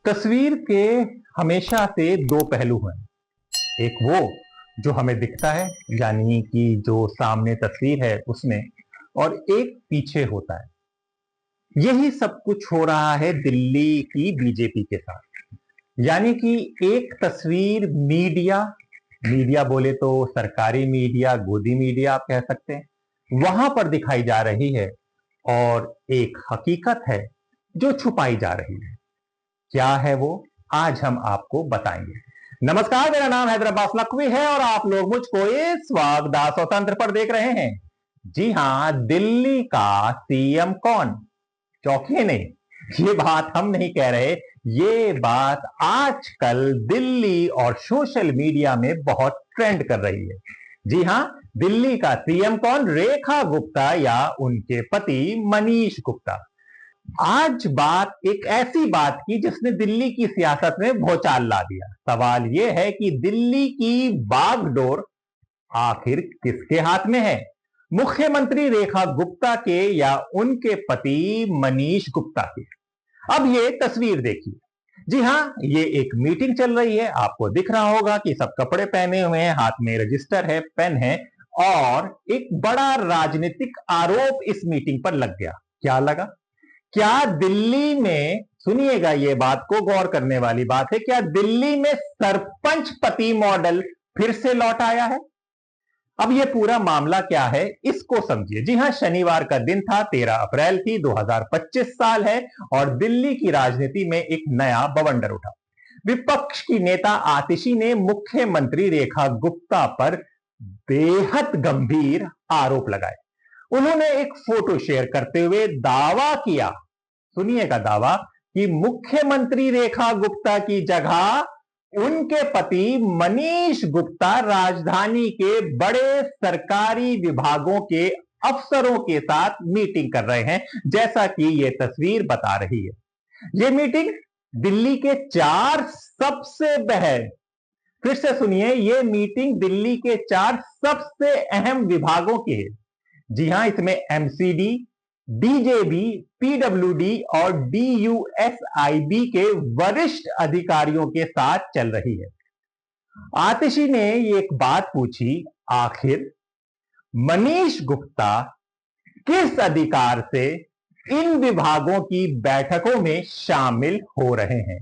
तस्वीर के हमेशा से दो पहलू हैं। एक वो जो हमें दिखता है, यानी कि जो सामने तस्वीर है उसमें, और एक पीछे होता है। यही सब कुछ हो रहा है दिल्ली की बीजेपी के साथ। यानी कि एक तस्वीर मीडिया मीडिया बोले तो सरकारी मीडिया, गोदी मीडिया आप कह सकते हैं, वहां पर दिखाई जा रही है, और एक हकीकत है जो छुपाई जा रही है। क्या है वो, आज हम आपको बताएंगे। नमस्कार, मेरा नाम हैदराबाद लखवी है और आप लोग मुझको इस वक्त दास स्वतंत्र पर देख रहे हैं। जी हां, दिल्ली का सीएम कौन? चौंकिए नहीं, ये बात हम नहीं कह रहे, ये बात आजकल दिल्ली और सोशल मीडिया में बहुत ट्रेंड कर रही है। जी हां, दिल्ली का सीएम कौन? रेखा गुप्ता या उनके पति मनीष गुप्ता। आज बात एक ऐसी बात की जिसने दिल्ली की सियासत में भौचाल ला दिया। सवाल यह है कि दिल्ली की बागडोर आखिर किसके हाथ में है? मुख्यमंत्री रेखा गुप्ता के या उनके पति मनीष गुप्ता के? अब ये तस्वीर देखिए। जी हां, ये एक मीटिंग चल रही है। आपको दिख रहा होगा कि सब कपड़े पहने हुए हैं, हाथ में रजिस्टर है, पेन है, और एक बड़ा राजनीतिक आरोप इस मीटिंग पर लग गया। क्या लगा? क्या दिल्ली में, सुनिएगा, ये बात को गौर करने वाली बात है, क्या दिल्ली में सरपंच पति मॉडल फिर से लौट आया है? अब ये पूरा मामला क्या है, इसको समझिए। जी हां, शनिवार का दिन था, 13 अप्रैल थी, 2025 साल है, और दिल्ली की राजनीति में एक नया बवंडर उठा। विपक्ष की नेता आतिशी ने मुख्यमंत्री रेखा गुप्ता पर बेहद गंभीर आरोप लगाए। उन्होंने एक फोटो शेयर करते हुए दावा किया, सुनिएगा दावा, कि मुख्यमंत्री रेखा गुप्ता की जगह उनके पति मनीष गुप्ता राजधानी के बड़े सरकारी विभागों के अफसरों के साथ मीटिंग कर रहे हैं, जैसा कि यह तस्वीर बता रही है। यह मीटिंग दिल्ली के 4 सबसे बहस, फिर से सुनिए, यह मीटिंग दिल्ली के 4 सबसे अहम विभागों की है। जी हां, इसमें एमसीडी, डीजेबी, पीडब्ल्यूडी और डीयूएसआईबी के वरिष्ठ अधिकारियों के साथ चल रही है। आतिशी ने एक बात पूछी, आखिर मनीष गुप्ता किस अधिकार से इन विभागों की बैठकों में शामिल हो रहे हैं?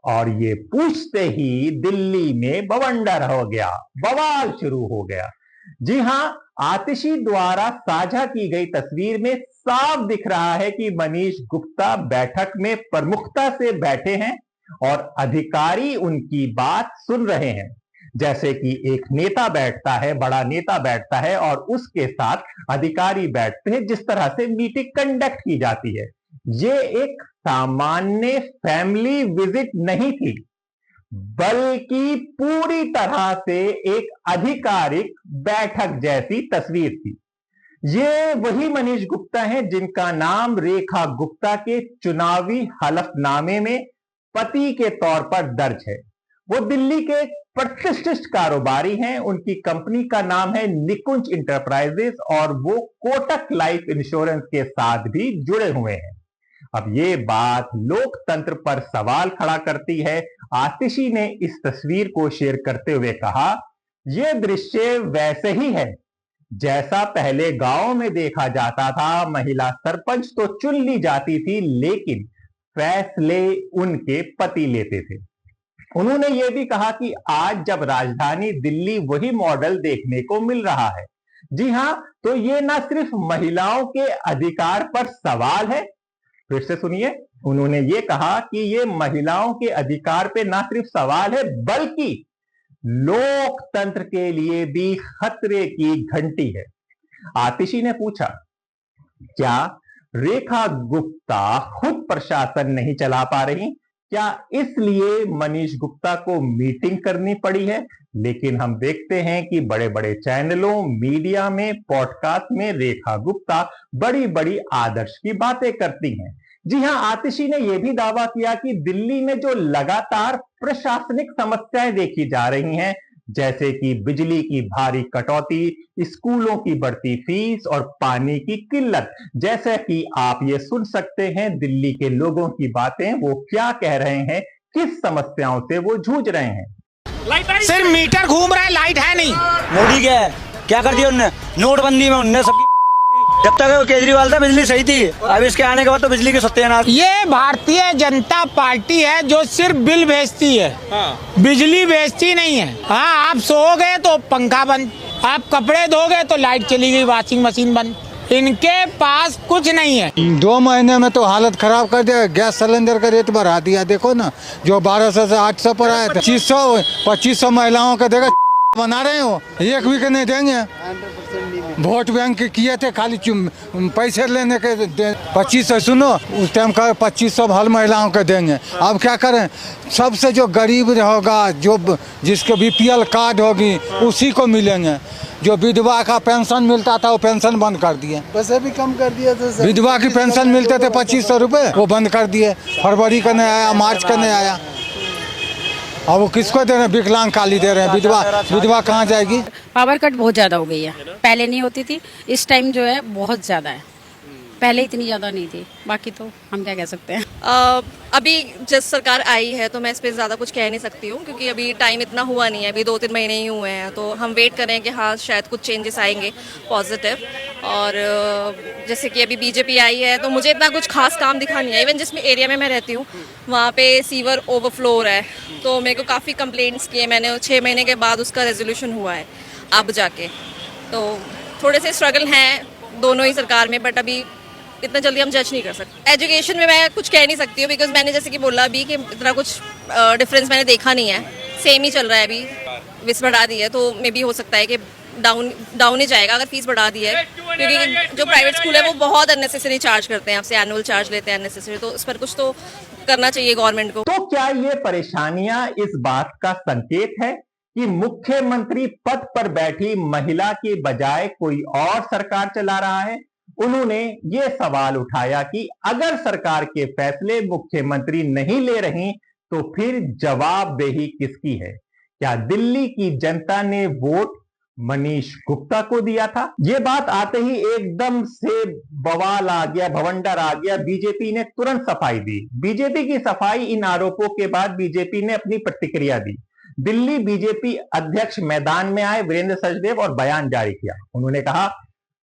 और ये पूछते ही दिल्ली में बवंडर हो गया, बवाल शुरू हो गया। जी हां, आतिशी द्वारा साझा की गई तस्वीर में साफ दिख रहा है कि मनीष गुप्ता बैठक में प्रमुखता से बैठे हैं और अधिकारी उनकी बात सुन रहे हैं, जैसे कि एक नेता बैठता है, बड़ा नेता बैठता है और उसके साथ अधिकारी बैठते हैं, जिस तरह से मीटिंग कंडक्ट की जाती है। ये एक सामान्य फैमिली विजिट नहीं थी, बल्कि पूरी तरह से एक आधिकारिक बैठक जैसी तस्वीर थी। ये वही मनीष गुप्ता हैं जिनका नाम रेखा गुप्ता के चुनावी हलफनामे में पति के तौर पर दर्ज है। वो दिल्ली के प्रतिष्ठित कारोबारी हैं। उनकी कंपनी का नाम है निकुंज इंटरप्राइजेस और वो कोटक लाइफ इंश्योरेंस के साथ भी जुड़े हुए हैं। अब ये बात लोकतंत्र पर सवाल खड़ा करती है। आतिशी ने इस तस्वीर को शेयर करते हुए कहा, यह दृश्य वैसे ही है जैसा पहले गांव में देखा जाता था। महिला सरपंच तो चुन ली जाती थी, लेकिन फैसले उनके पति लेते थे। उन्होंने यह भी कहा कि आज जब राजधानी दिल्ली वही मॉडल देखने को मिल रहा है। जी हां, तो यह ना सिर्फ महिलाओं के अधिकार पर सवाल है, फिर से सुनिए, उन्होंने ये कहा कि ये महिलाओं के अधिकार पे ना सिर्फ सवाल है, बल्कि लोकतंत्र के लिए भी खतरे की घंटी है। आतिशी ने पूछा, क्या रेखा गुप्ता खुद प्रशासन नहीं चला पा रही? क्या इसलिए मनीष गुप्ता को मीटिंग करनी पड़ी है? लेकिन हम देखते हैं कि बड़े बड़े चैनलों, मीडिया में, पॉडकास्ट में रेखा गुप्ता बड़ी बड़ी आदर्श की बातें करती हैं। जी हां, आतिशी ने यह भी दावा किया कि दिल्ली में जो लगातार प्रशासनिक समस्याएं देखी जा रही हैं, जैसे कि बिजली की भारी कटौती, स्कूलों की बढ़ती फीस और पानी की किल्लत, जैसे कि आप ये सुन सकते हैं दिल्ली के लोगों की बातें, वो क्या कह रहे हैं किस समस्याओं से वो जूझ रहे हैं। सिर्फ मीटर घूम रहा है, लाइट है नहीं। मोदी क्या कर दिया उनने? नोटबंदी में उनने सबकी जब तक केजरीवाल था बिजली सही थी, अब इसके आने के बाद तो बिजली के सत्यानाश। ये भारतीय जनता पार्टी है जो सिर्फ बिल भेजती है, बिजली भेजती नहीं है। हाँ, आप सोओगे तो पंखा बंद, आप कपड़े धोगे तो लाइट चली गई, वॉशिंग मशीन बंद। इनके पास कुछ नहीं है। 2 महीने में तो हालत खराब कर दिया। गैस सिलेंडर का रेट बढ़ा दिया। देखो ना, जो 1200 से 800 पर आया था, 2500 महिलाओं का देखा बना रहे हो, एक भी के नहीं देंगे। वोट बैंक किए थे खाली पैसे लेने के। 2500 सुनो, उस टाइम का 2500 हर महिलाओं को देंगे। अब क्या करें, सबसे जो गरीब होगा, जो जिसके BPL कार्ड होगी उसी को मिलेंगे। जो विधवा का पेंशन मिलता था वो पेंशन बंद कर दिए। पैसे भी कम कर दिया था। विधवा की पेंशन मिलते थे 2500 रुपये, वो बंद कर दिए। फरवरी का नहीं आया, मार्च का नहीं आया। अब वो किसको दे रहे हैं? विकलांग काली दे रहे हैं। विधवा कहाँ जाएगी? पावर कट बहुत ज़्यादा हो गई है, पहले नहीं होती थी, इस टाइम जो है बहुत ज़्यादा है। पहले इतनी ज़्यादा नहीं थी, बाकी तो हम क्या कह सकते हैं। अभी जिस सरकार आई है तो मैं इस पर ज़्यादा कुछ कह नहीं सकती हूँ, क्योंकि अभी टाइम इतना हुआ नहीं है, अभी 2-3 महीने ही हुए हैं। तो हम वेट कर रहे हैं कि हाँ शायद कुछ चेंजेस आएंगे पॉजिटिव। और जैसे कि अभी बीजेपी आई है तो मुझे इतना कुछ खास काम दिखा नहीं है। इवन जिस एरिया में मैं रहती हूँ वहाँ पे सीवर ओवरफ्लो हो रहा है, तो मेरे को काफ़ी कंप्लेंट्स किए मैंने। 6 महीने के बाद उसका रेजोल्यूशन हुआ है अब जाके। तो थोड़े से स्ट्रगल हैं दोनों ही सरकार में, बट अभी इतना जल्दी हम जज नहीं कर सकते। एजुकेशन में मैं कुछ कह नहीं सकती हूँ, बिकॉज मैंने जैसे कि बोला अभी कि इतना कुछ डिफरेंस मैंने देखा नहीं है, सेम ही चल रहा है। अभी फीस बढ़ा दी है तो मे बी हो सकता है कि डाउन ही जाएगा अगर फीस बढ़ा दी है, क्योंकि जो प्राइवेट स्कूल है वो बहुत अननेसेसरी चार्ज करते हैं, आपसे एनुअल चार्ज लेते हैं अननेसेसरी। तो इस पर कुछ तो करना चाहिए गवर्नमेंट को। तो क्या ये परेशानियां इस बात का संकेत है कि मुख्यमंत्री पद पर बैठी महिला के बजाय कोई और सरकार चला रहा है? उन्होंने ये सवाल उठाया कि अगर सरकार के फैसले मुख्यमंत्री नहीं ले रही तो फिर जवाबदेही किसकी है? क्या दिल्ली की जनता ने वोट मनीष गुप्ता को दिया था? ये बात आते ही एकदम से बवाल आ गया, भवंडर आ गया। बीजेपी ने तुरंत सफाई दी। बीजेपी की सफाई, इन आरोपों के बाद बीजेपी ने अपनी प्रतिक्रिया दी। दिल्ली बीजेपी अध्यक्ष मैदान में आए वीरेंद्र सचदेव और बयान जारी किया। उन्होंने कहा,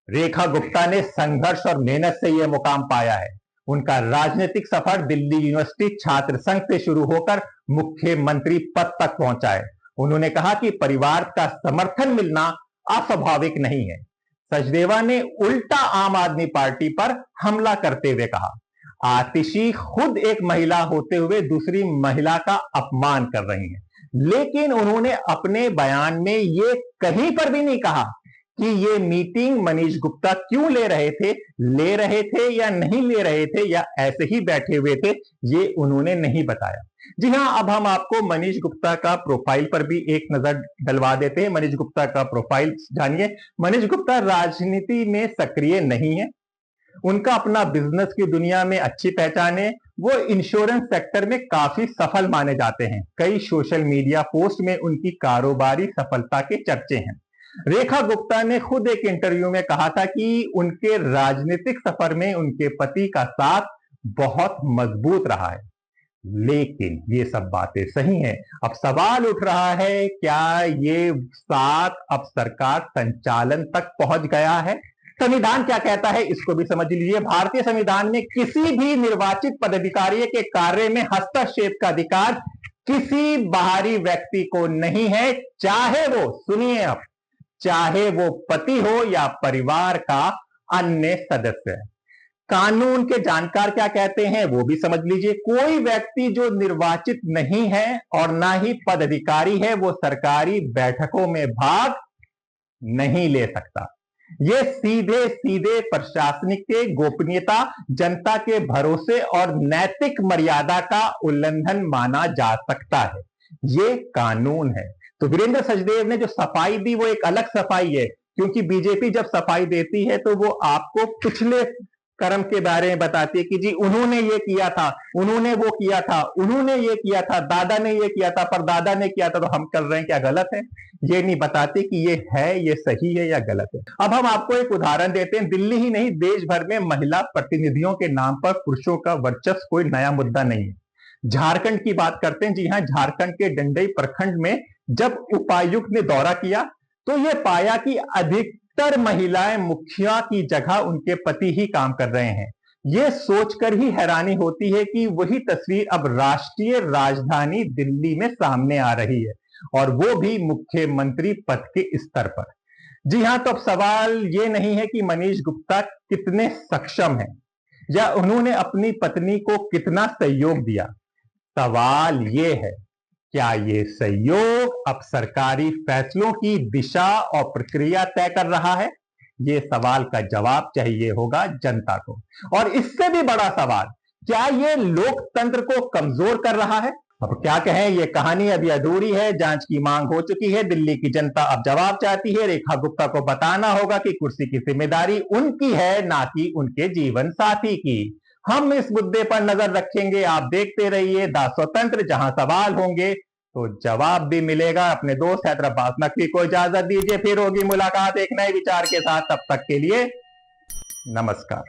रेखा गुप्ता ने संघर्ष और मेहनत से यह मुकाम पाया है। उनका राजनीतिक सफर दिल्ली यूनिवर्सिटी छात्र संघ से शुरू होकर मुख्यमंत्री पद तक पहुंचा है। उन्होंने कहा कि परिवार का समर्थन मिलना अस्वाभाविक नहीं है। सचदेवा ने उल्टा आम आदमी पार्टी पर हमला करते हुए कहा, आतिशी खुद एक महिला होते हुए दूसरी महिला का अपमान कर रही हैं। लेकिन उन्होंने अपने बयान में ये कहीं पर भी नहीं कहा कि ये मीटिंग मनीष गुप्ता क्यों ले रहे थे या नहीं ले रहे थे, या ऐसे ही बैठे हुए थे, ये उन्होंने नहीं बताया। जी हां, अब हम आपको मनीष गुप्ता का प्रोफाइल पर भी एक नजर डलवा देते हैं। मनीष गुप्ता का प्रोफाइल जानिए। मनीष गुप्ता राजनीति में सक्रिय नहीं है, उनका अपना बिजनेस की दुनिया में अच्छी पहचान है। वो इंश्योरेंस सेक्टर में काफी सफल माने जाते हैं। कई सोशल मीडिया पोस्ट में उनकी कारोबारी सफलता के चर्चे हैं। रेखा गुप्ता ने खुद एक इंटरव्यू में कहा था कि उनके राजनीतिक सफर में उनके पति का साथ बहुत मजबूत रहा है। लेकिन ये सब बातें सही हैं। अब सवाल उठ रहा है, क्या ये साथ अब सरकार संचालन तक पहुंच गया है? संविधान क्या कहता है इसको भी समझ लीजिए। भारतीय संविधान में किसी भी निर्वाचित पदाधिकारी के कार्य में हस्तक्षेप का अधिकार किसी बाहरी व्यक्ति को नहीं है, चाहे वो, सुनिए अब, चाहे वो पति हो या परिवार का अन्य सदस्य। कानून के जानकार क्या कहते हैं वो भी समझ लीजिए। कोई व्यक्ति जो निर्वाचित नहीं है और ना ही पदाधिकारी है वो सरकारी बैठकों में भाग नहीं ले सकता। ये सीधे सीधे प्रशासनिक के गोपनीयता, जनता के भरोसे और नैतिक मर्यादा का उल्लंघन माना जा सकता है। ये कानून है। तो वीरेंद्र सचदेव ने जो सफाई दी वो एक अलग सफाई है, क्योंकि बीजेपी जब सफाई देती है तो वो आपको पिछले कर्म के बारे में बताती है कि जी उन्होंने ये किया था, उन्होंने वो किया था, उन्होंने ये किया था, दादा ने ये किया था, परदादा ने किया था, तो हम कर रहे हैं, क्या गलत है? ये नहीं बताते कि ये है, ये सही है या गलत है। अब हम आपको एक उदाहरण देते हैं। दिल्ली ही नहीं, देश भर में महिला प्रतिनिधियों के नाम पर पुरुषों का वर्चस्व कोई नया मुद्दा नहीं है। झारखंड की बात करते हैं। जी हां, झारखंड के डंडई प्रखंड में जब उपायुक्त ने दौरा किया तो यह पाया कि अधिकतर महिलाएं मुखिया की जगह उनके पति ही काम कर रहे हैं। यह सोचकर ही हैरानी होती है कि वही तस्वीर अब राष्ट्रीय राजधानी दिल्ली में सामने आ रही है, और वो भी मुख्यमंत्री पद के स्तर पर। जी हां, तो अब सवाल ये नहीं है कि मनीष गुप्ता कितने सक्षम हैं या उन्होंने अपनी पत्नी को कितना सहयोग दिया। सवाल ये है, क्या ये सहयोग अब सरकारी फैसलों की दिशा और प्रक्रिया तय कर रहा है? ये सवाल का जवाब चाहिए होगा जनता को। और इससे भी बड़ा सवाल, क्या ये लोकतंत्र को कमजोर कर रहा है? अब क्या कहें, ये कहानी अभी अधूरी है। जांच की मांग हो चुकी है, दिल्ली की जनता अब जवाब चाहती है। रेखा गुप्ता को बताना होगा कि कुर्सी की जिम्मेदारी उनकी है, ना कि उनके जीवन साथी की। हम इस मुद्दे पर नजर रखेंगे। आप देखते रहिए द स्वतंत्र, जहां सवाल होंगे तो जवाब भी मिलेगा। अपने दोस्त हैदर अब्बास नकवी को इजाजत दीजिए, फिर होगी मुलाकात एक नए विचार के साथ। तब तक के लिए नमस्कार।